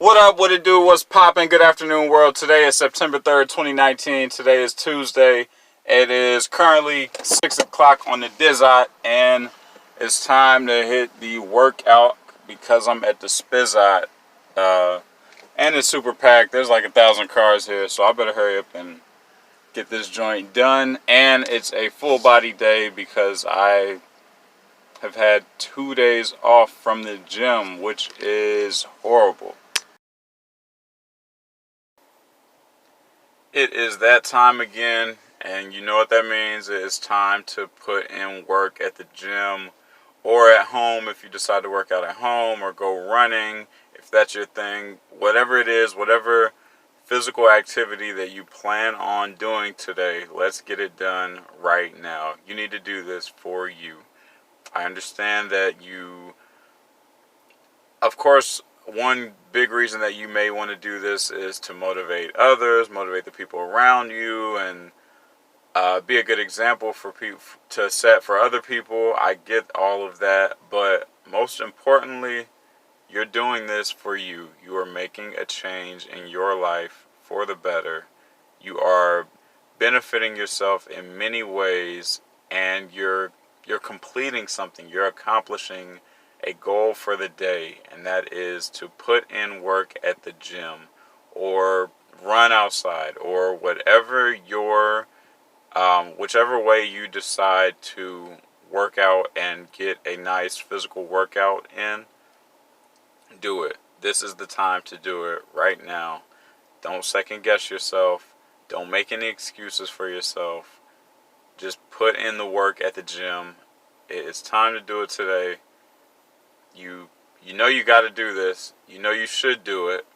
What up, what it do, what's poppin', good afternoon world. Today is September 3rd, 2019. Today is Tuesday. It is currently 6 o'clock on the Dizot, and it's time to hit the workout because I'm at the Spizot. And it's super packed. There's like 1,000 cars here, so I better hurry up and get this joint done. And it's a full body day because I have had 2 days off from the gym, which is horrible. It is that time again, and you know what that means. It's time to put in work at the gym or at home if you decide to work out at home, or go running if that's your thing. Whatever it is, whatever physical activity that you plan on doing today, let's get it done right now. You need to do this for you. I understand that you, of course, one big reason that you may want to do this is to motivate others, motivate the people around you, and be a good example for people to set for other people. I get all of that, but most importantly, you're doing this for you. You are making a change in your life for the better. You are benefiting yourself in many ways, and you're completing something. You're accomplishing a goal for the day, and that is to put in work at the gym or run outside, or whatever whichever way you decide to work out and get a nice physical workout in. Do it. This is the time to do it right now. Don't second guess yourself. Don't make any excuses for yourself. Just put in the work at the gym. It's time to do it today. You know you got to do this. You know you should do it.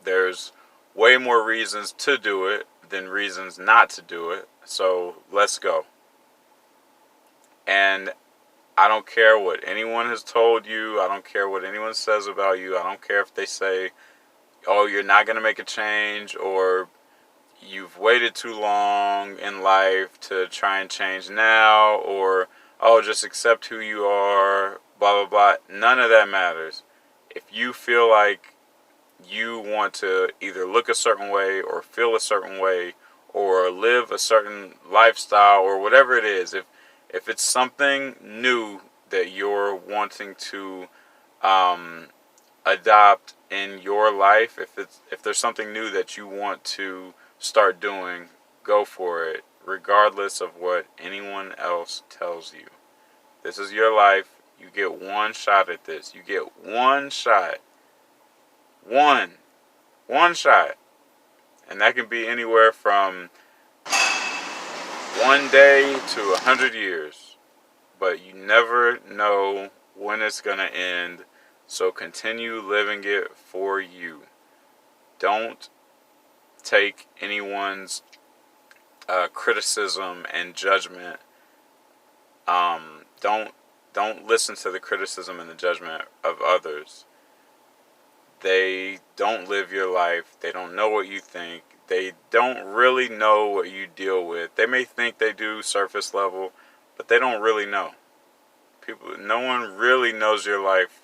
There's way more reasons to do it than reasons not to do it. So let's go. And I don't care what anyone has told you. I don't care what anyone says about you. I don't care if they say, oh, you're not going to make a change, or you've waited too long in life to try and change now, or, oh, just accept who you are, blah, blah, blah. None of that matters. If you feel like you want to either look a certain way or feel a certain way or live a certain lifestyle or whatever it is, if it's something new that you're wanting to adopt in your life, if there's something new that you want to start doing, go for it, regardless of what anyone else tells you. This is your life. You get one shot at this. You get one shot. One shot. And that can be anywhere from 1 day to 100 years. But you never know when it's going to end. So continue living it for you. Don't take anyone's criticism and judgment. Don't listen to the criticism and the judgment of others. They don't live your life. They don't know what you think. They don't really know what you deal with. They may think they do surface level, but they don't really know. No one really knows your life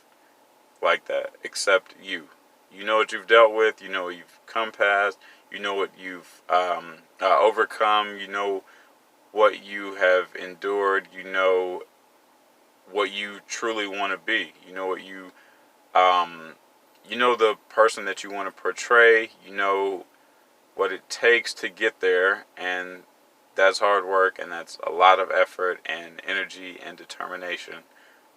like that except you. You know what you've dealt with. You know what you've come past. You know what you've overcome. You know what you have endured. You know what you truly want to be. You know what you know the person that you want to portray. You know what it takes to get there, and that's hard work, and that's a lot of effort and energy and determination.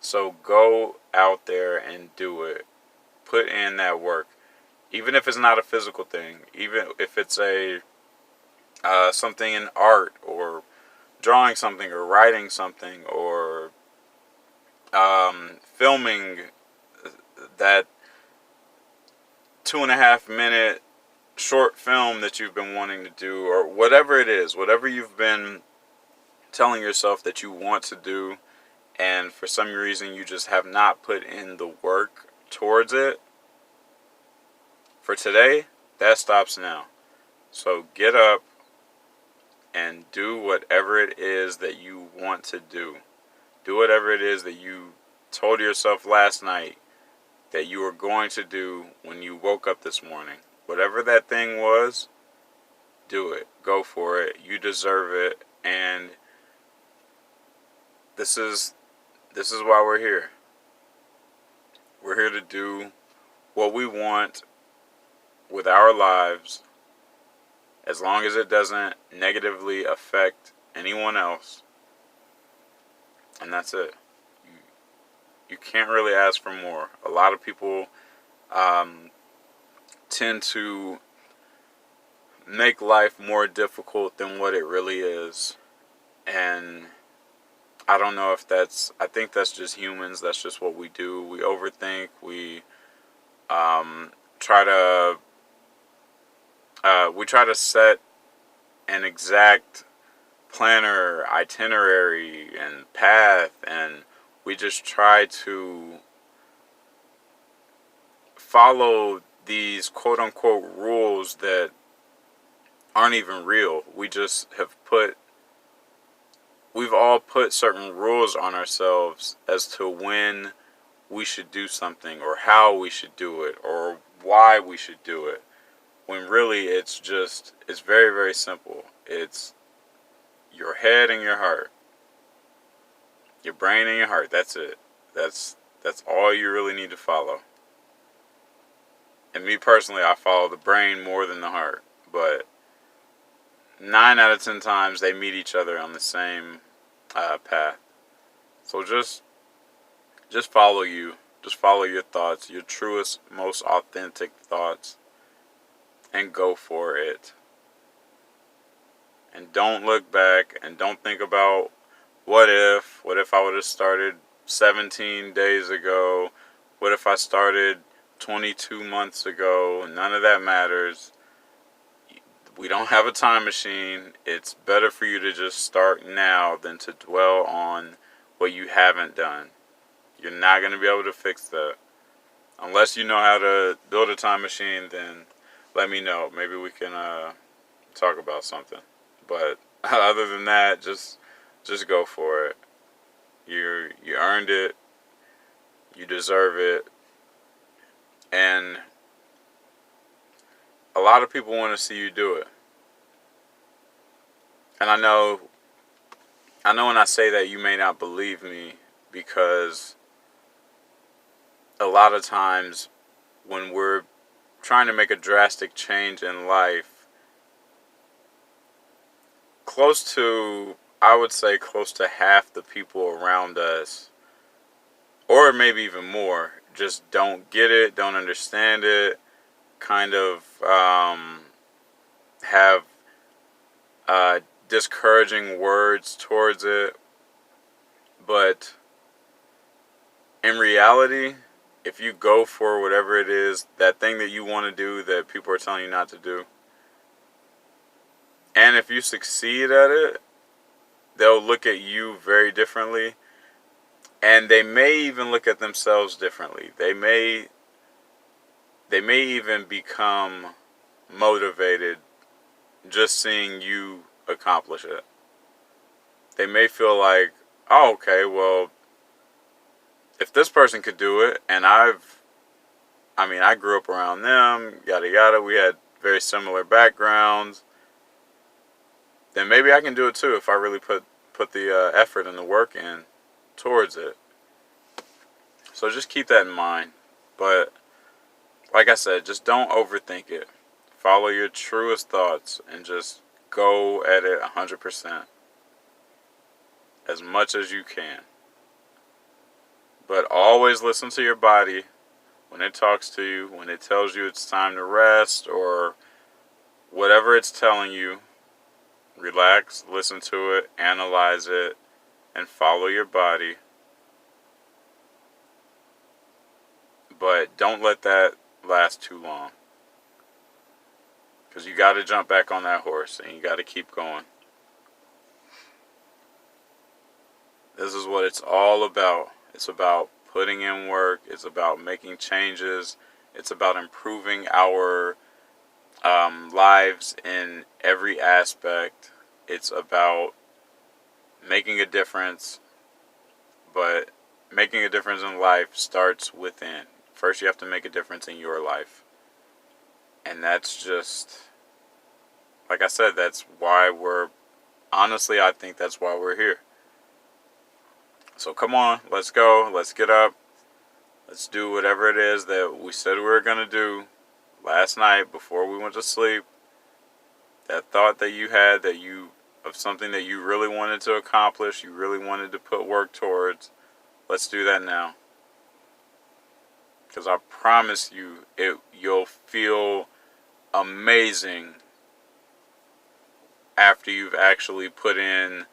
So go out there and do it. Put in that work, even if it's not a physical thing. Even if it's a something in art, or drawing something, or writing something, or filming that 2.5 minute short film that you've been wanting to do, or whatever it is, whatever you've been telling yourself that you want to do, and for some reason you just have not put in the work towards it. For today, that stops now. So get up and do whatever it is that you want to do. Do whatever it is that you told yourself last night that you were going to do when you woke up this morning. Whatever that thing was, do it. Go for it. You deserve it. And this is why we're here. We're here to do what we want with our lives, as long as it doesn't negatively affect anyone else. And that's it. You can't really ask for more. A lot of people tend to make life more difficult than what it really is. And I don't know if I think that's just humans. That's just what we do. We overthink. We try to set an exact planner, itinerary, and path, and we just try to follow these quote-unquote rules that aren't even real. We've all put certain rules on ourselves as to when we should do something, or how we should do it, or why we should do it, when really it's very, very simple. It's your head and your heart. Your brain and your heart. That's it. That's all you really need to follow. And me personally, I follow the brain more than the heart. But 9 out of 10 times they meet each other on the same path. So just follow you. Just follow your thoughts, your truest, most authentic thoughts, and go for it. And don't look back, and don't think about what if I would have started 17 days ago, what if I started 22 months ago. None of that matters. We don't have a time machine. It's better for you to just start now than to dwell on what you haven't done. You're not going to be able to fix that. Unless you know how to build a time machine, then let me know. Maybe we can talk about something. But other than that, just go for it. You earned it. You deserve it. And a lot of people want to see you do it. And I know when I say that you may not believe me, because a lot of times when we're trying to make a drastic change in life, I would say close to half the people around us, or maybe even more, just don't get it, don't understand it, kind of have discouraging words towards it. But in reality, if you go for whatever it is, that thing that you want to do that people are telling you not to do, and if you succeed at it, they'll look at you very differently. And they may even look at themselves differently. They may even become motivated just seeing you accomplish it. They may feel like, oh, okay, well, if this person could do it, and I grew up around them, yada yada, we had very similar backgrounds, then maybe I can do it too if I really put the effort and the work in towards it. So just keep that in mind. But like I said, just don't overthink it. Follow your truest thoughts and just go at it 100%. As much as you can. But always listen to your body when it talks to you, when it tells you it's time to rest, or whatever it's telling you. Relax, listen to it, analyze it, and follow your body. But don't let that last too long. Because you got to jump back on that horse and you got to keep going. This is what it's all about. It's about putting in work. It's about making changes. It's about improving our lives in every aspect. It's about making a difference. But making a difference in life starts within. First, you have to make a difference in your life. And that's just, like I said, that's why honestly, I think that's why we're here. So come on, let's go. Let's get up. Let's do whatever it is that we said we were going to do last night before we went to sleep. That thought that you had of something that you really wanted to accomplish, you really wanted to put work towards, let's do that now. Because I promise you, you'll feel amazing after you've actually put in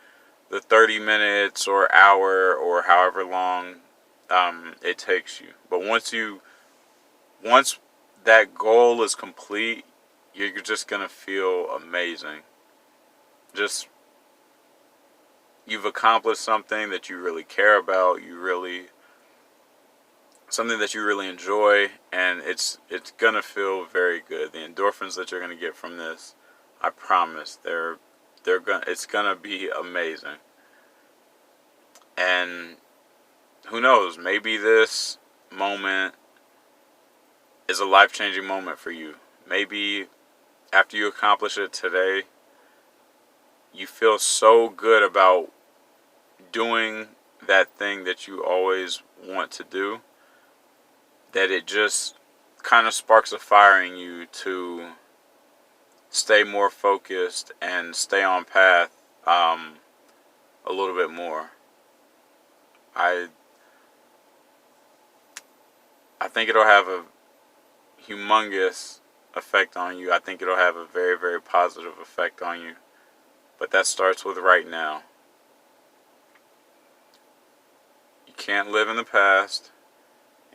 the 30 minutes or hour or however long it takes you. But once that goal is complete, you're just going to feel amazing. Just, you've accomplished something that you really care about, something that you really enjoy, and it's going to feel very good. The endorphins that you're going to get from this, I promise, it's going to be amazing. And who knows, maybe this moment is a life-changing moment for you. Maybe after you accomplish it today, you feel so good about doing that thing that you always want to do that it just kind of sparks a fire in you to stay more focused and stay on path a little bit more. I think it'll have a humongous effect on you. I think it'll have a very, very positive effect on you. But that starts with right now. You can't live in the past.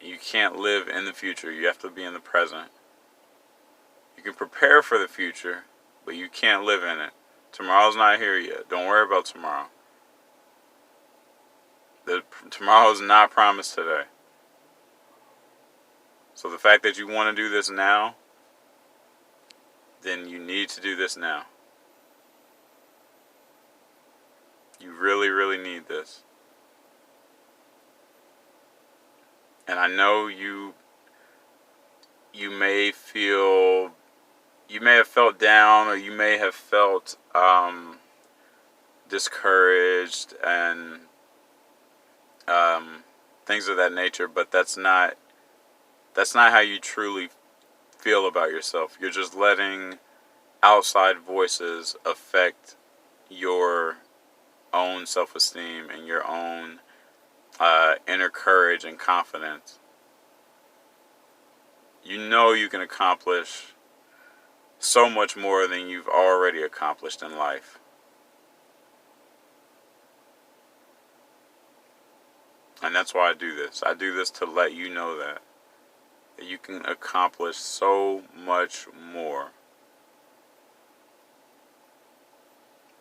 You can't live in the future. You have to be in the present. You can prepare for the future, but you can't live in it. Tomorrow's not here yet. Don't worry about tomorrow. Tomorrow is not promised today. So the fact that you want to do this now, then you need to do this now. You really, really need this. And I know you may have felt down, or you may have felt discouraged and things of that nature, but that's not how you truly feel about yourself. You're just letting outside voices affect your own self-esteem and your own inner courage and confidence. You know you can accomplish so much more than you've already accomplished in life. And that's why I do this. I do this to let you know that you can accomplish so much more.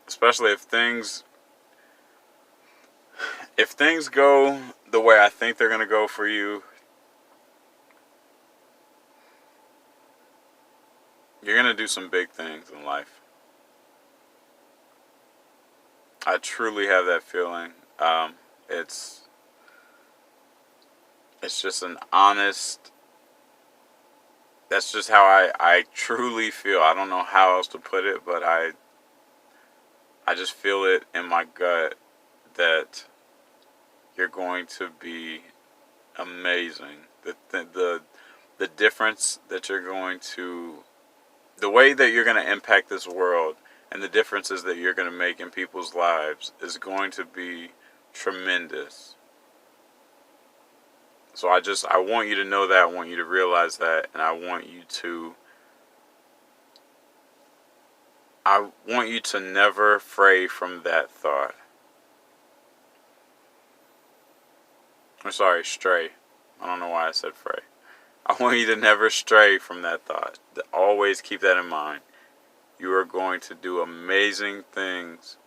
Especially if things go the way I think they're going to go for you, you're going to do some big things in life. I truly have that feeling. It's just an honest, that's just how I truly feel. I don't know how else to put it, but I just feel it in my gut that you're going to be amazing. The difference that you're going to, the way that you're going to impact this world and the differences that you're going to make in people's lives is going to be tremendous. So I want you to know that, I want you to realize that, and I want you to never stray from that thought. I'm sorry, stray. I don't know why I said fray. I want you to never stray from that thought. Always keep that in mind. You are going to do amazing things.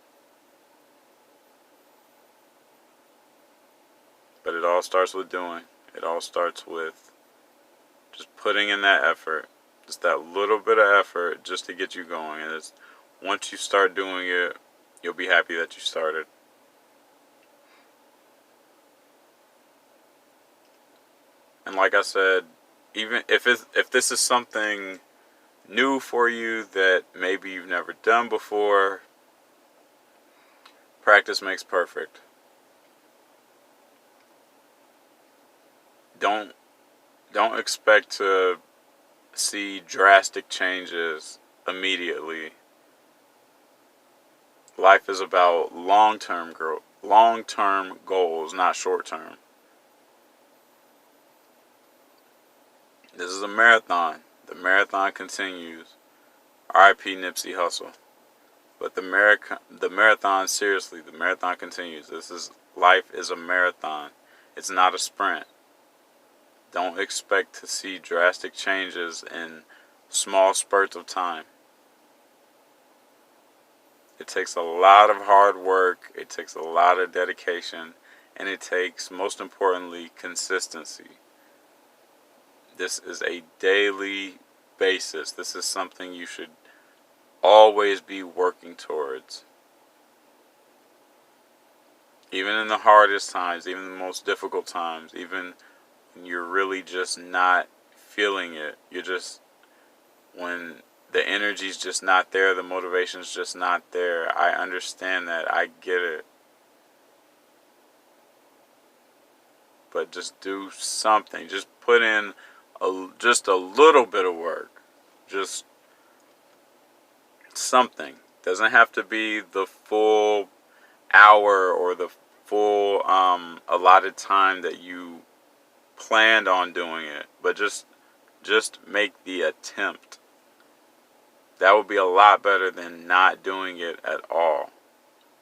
But it all starts with doing. It all starts with just putting in that effort. Just that little bit of effort just to get you going. And once you start doing it, you'll be happy that you started. And like I said, even if this is something new for you that maybe you've never done before, practice makes perfect. Don't don't expect to see drastic changes immediately. Life is about long-term growth, long-term goals, not short-term. This is a marathon. The marathon continues. R.I.P. Nipsey Hussle. But the marathon, seriously, the marathon continues. Life is a marathon. It's not a sprint. Don't expect to see drastic changes in small spurts of time. It takes a lot of hard work, it takes a lot of dedication, and it takes, most importantly, consistency. This is a daily basis. This is something you should always be working towards. Even in the hardest times, even the most difficult times, even when you're really just not feeling it, when the energy's just not there, the motivation's just not there. I understand that. I get it. But just do something. Just put in just a little bit of work. Just something. Doesn't have to be the full hour or the full allotted time that you planned on doing it. But just make the attempt. That would be a lot better than not doing it at all.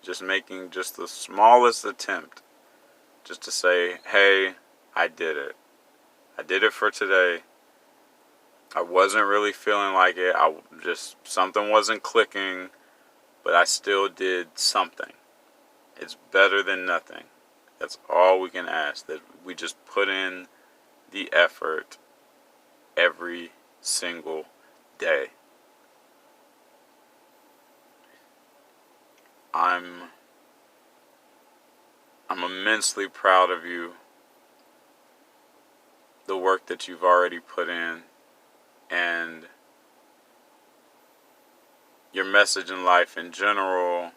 Just making just the smallest attempt. Just to say, hey, I did it. I did it for today. I wasn't really feeling like it. Something wasn't clicking, but I still did something. It's better than nothing. That's all we can ask. That we just put in the effort every single day. I'm immensely proud of you, the work that you've already put in, and your message in life in general,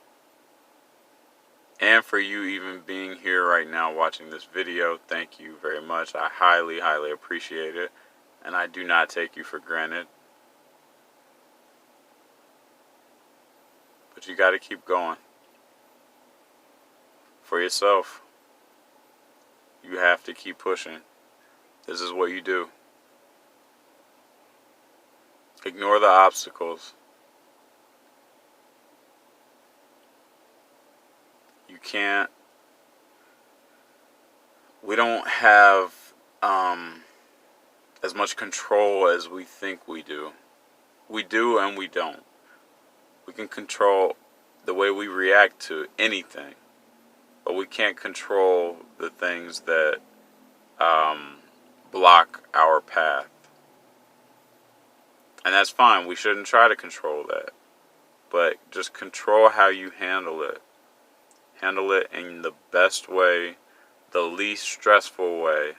and for you even being here right now watching this video. Thank you very much. I highly, highly appreciate it, and I do not take you for granted. But you got to keep going. For yourself. You have to keep pushing. This is what you do. Ignore the obstacles. You can't. We don't have as much control as we think we do. We do and we don't. We can control the way we react to anything. But we can't control the things that block our path. And that's fine. We shouldn't try to control that. But just control how you handle it. Handle it in the best way, the least stressful way.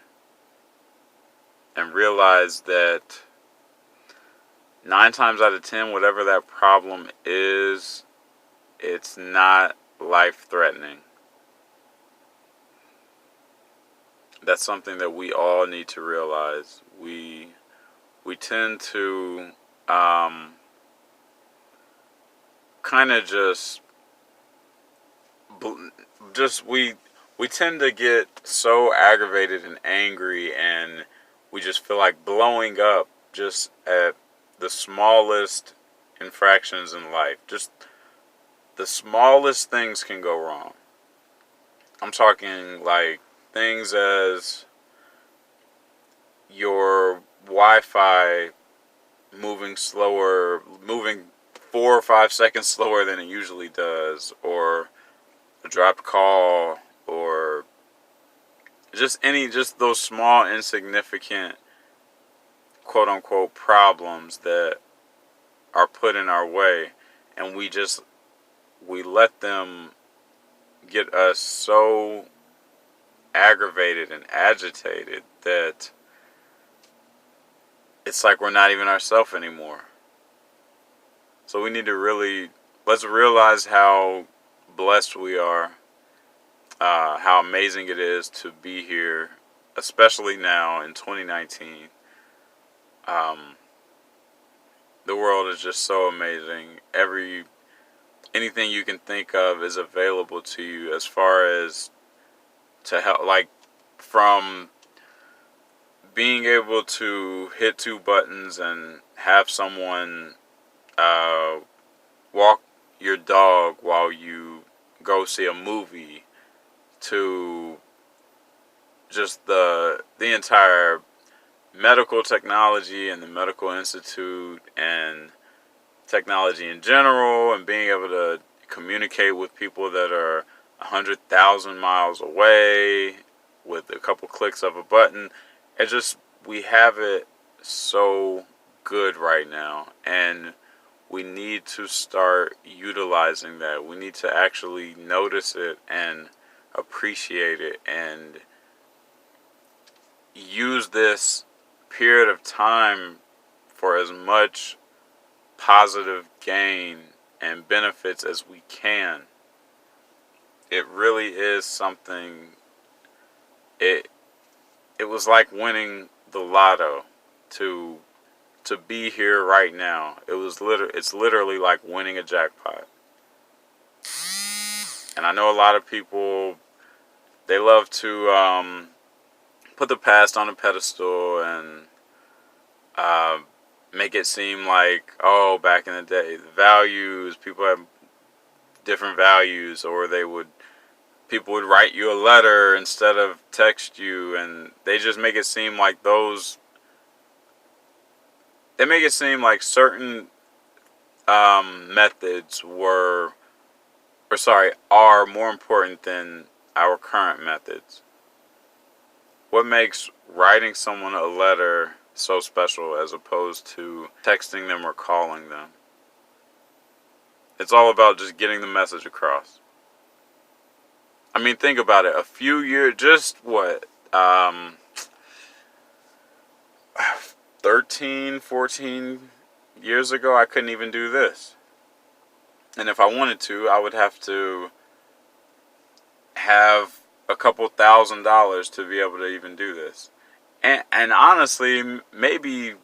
And realize that 9 times out of 10, whatever that problem is, it's not life-threatening. That's something that we all need to realize. We tend to kind of we tend to get so aggravated and angry, and we just feel like blowing up just at the smallest infractions in life. Just the smallest things can go wrong. I'm talking like things as your Wi-Fi moving 4 or 5 seconds slower than it usually does, or a dropped call, or just those small insignificant quote unquote problems that are put in our way, and we let them get us so aggravated and agitated that it's like we're not even ourselves anymore. So we need to let's realize how blessed we are, how amazing it is to be here, especially now in 2019. Um, the world is just so amazing. Anything you can think of is available to you as far as to help, like from being able to hit two buttons and have someone uh, walk your dog while you go see a movie, to just the entire medical technology and the medical institute and technology in general, and being able to communicate with people that are 100,000 miles away with a couple clicks of a button. It just, we have it so good right now, and we need to start utilizing that. We need to actually notice it and appreciate it and use this period of time for as much positive gain and benefits as we can. It really is something. It was like winning the lotto to be here right now. It's literally like winning a jackpot. And I know a lot of people, they love to put the past on a pedestal and make it seem like, oh, back in the day, the values, people have different values, or people would write you a letter instead of text you, and they just make it seem like they make it seem like certain methods are more important than our current methods. What makes writing someone a letter so special as opposed to texting them or calling them? It's all about just getting the message across. I mean, think about it. A few years, just what, 13, 14 years ago, I couldn't even do this. And if I wanted to, I would have to have a couple $1,000s to be able to even do this. And honestly, maybe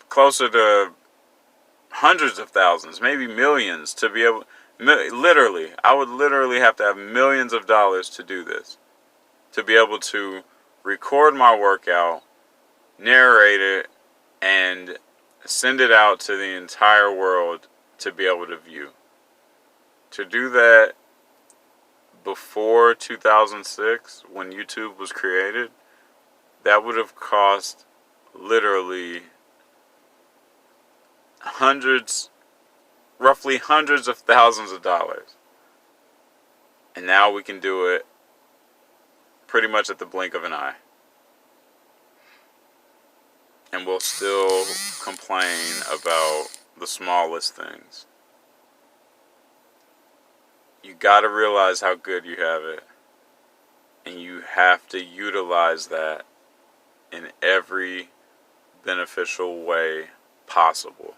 closer to hundreds of thousands, maybe millions to be able, literally, I would literally have to have millions of dollars to do this. To be able to record my workout, narrate it, and send it out to the entire world to be able to view. To do that before 2006, when YouTube was created, that would have cost literally roughly hundreds of thousands of dollars. And now we can do it pretty much at the blink of an eye. And we'll still complain about the smallest things. You gotta realize how good you have it. And you have to utilize that in every beneficial way possible.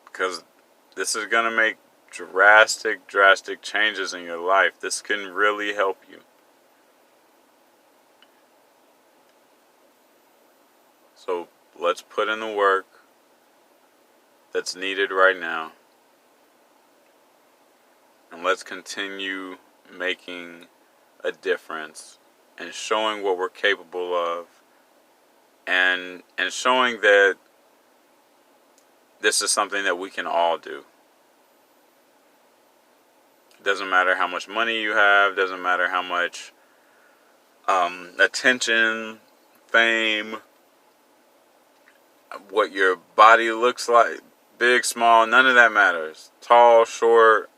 Because this is going to make drastic changes in your life. This can really help you. So let's put in the work that's needed right now. And let's continue making a difference and showing what we're capable of, and showing that this is something that we can all do. It doesn't matter how much money you have, doesn't matter how much attention, fame, what your body looks like, big, small, none of that matters. Tall, short,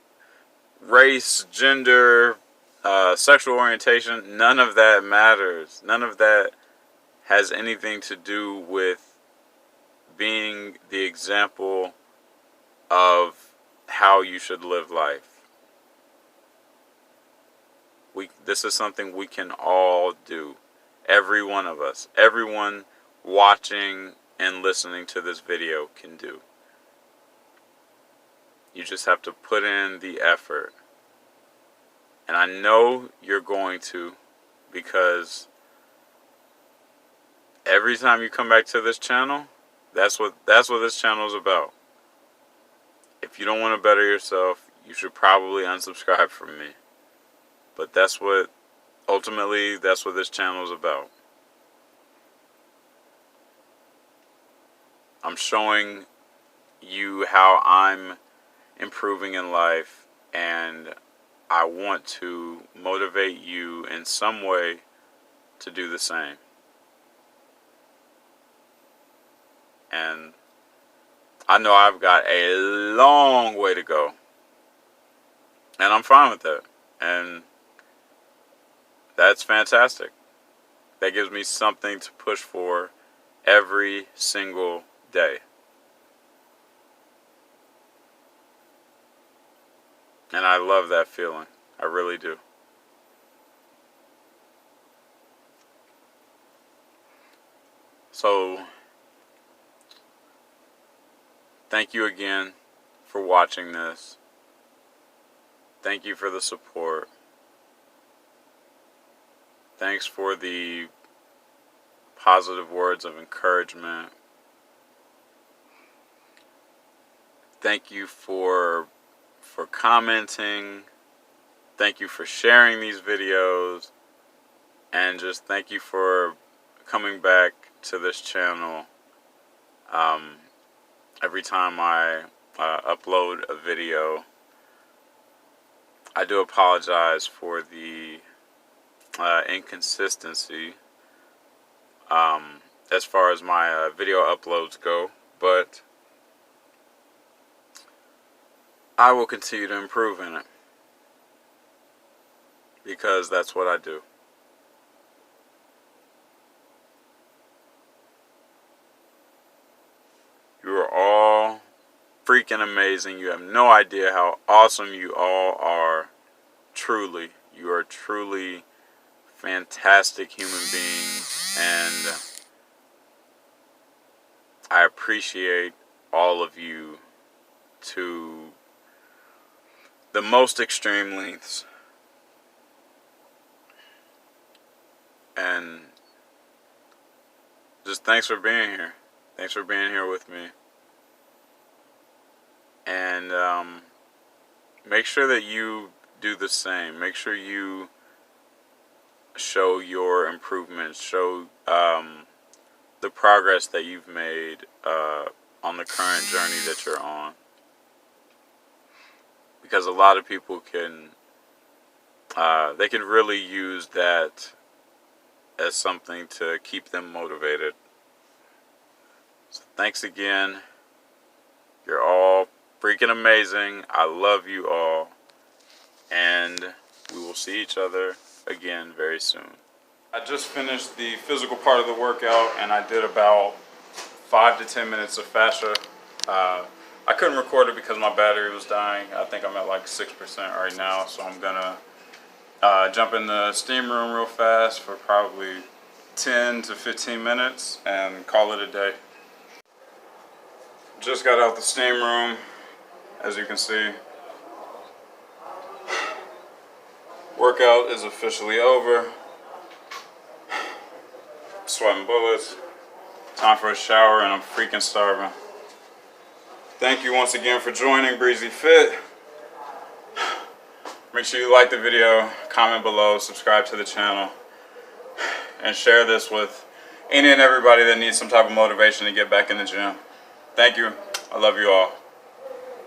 race, gender, sexual orientation, none of that matters. None of that has anything to do with being the example of how you should live life. This is something we can all do. Every one of us. Everyone watching and listening to this video can do. You just have to put in the effort. And I know you're going to, because every time you come back to this channel, that's what this channel is about. If you don't want to better yourself, you should probably unsubscribe from me. But ultimately, that's what this channel is about. I'm showing you how I'm improving in life, and I want to motivate you in some way to do the same. And I know I've got a long way to go, and I'm fine with that. And that's fantastic. That gives me something to push for every single day. And I love that feeling. I really do. So, thank you again for watching this. Thank you for the support. Thanks for the positive words of encouragement. Thank you for commenting. Thank you for sharing these videos. And just thank you for coming back to this channel every time I upload a video. I do apologize for the inconsistency as far as my video uploads go, but I will continue to improve in it, because that's what I do. You are all freaking amazing. You have no idea how awesome you all are. Truly, you are truly fantastic human beings, and I appreciate all of you to the most extreme lengths. And just thanks for being here. Thanks for being here with me. And make sure that you do the same. Make sure you show your improvements, show the progress that you've made on the current journey that you're on. Because a lot of people can really use that as something to keep them motivated. So thanks again. You're all freaking amazing. I love you all. And we will see each other again very soon. I just finished the physical part of the workout, and I did about 5 to 10 minutes of fascia. I couldn't record it because my battery was dying. I think I'm at like 6% right now, so I'm gonna jump in the steam room real fast for probably 10 to 15 minutes and call it a day. Just got out the steam room, as you can see. Workout is officially over. Sweating bullets. Time for a shower, and I'm freaking starving. Thank you once again for joining Bre-Z Fit. Make sure you like the video, comment below, subscribe to the channel, and share this with any and everybody that needs some type of motivation to get back in the gym. Thank you. I love you all.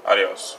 Adios.